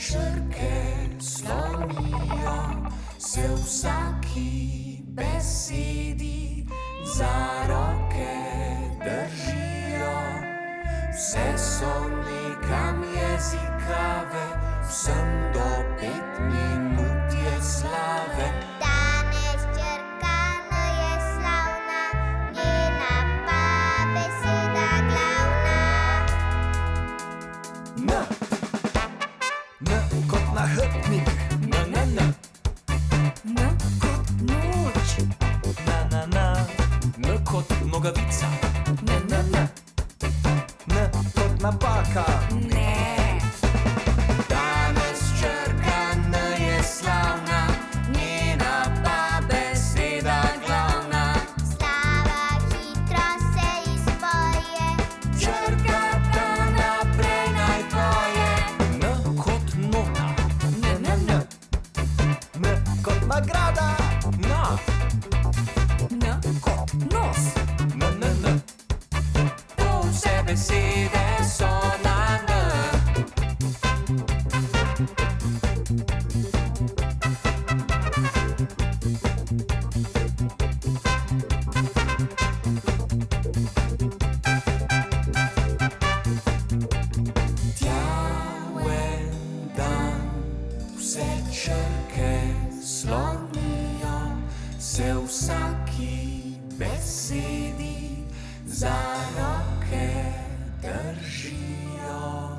črke slonijo se v vsaki besedi, za roke držijo. Vse so nekam jezikave, vsem do 5 minut je slave. Danes Črka N je slavna, njena pa beseda glavna. N kot nahrbtnik, N kot noč, N kot nogavica, N kot napaka. Danes Črka N je slavna, njena pa beseda glavna. Slava hitro se izpoje, Črka pa naprej naj poje. N kot nota, N kot nagrada, N kot nos, N. To vse besede so na N. En dan vse črke slonijo se v vsaki besedi, za roke držijo.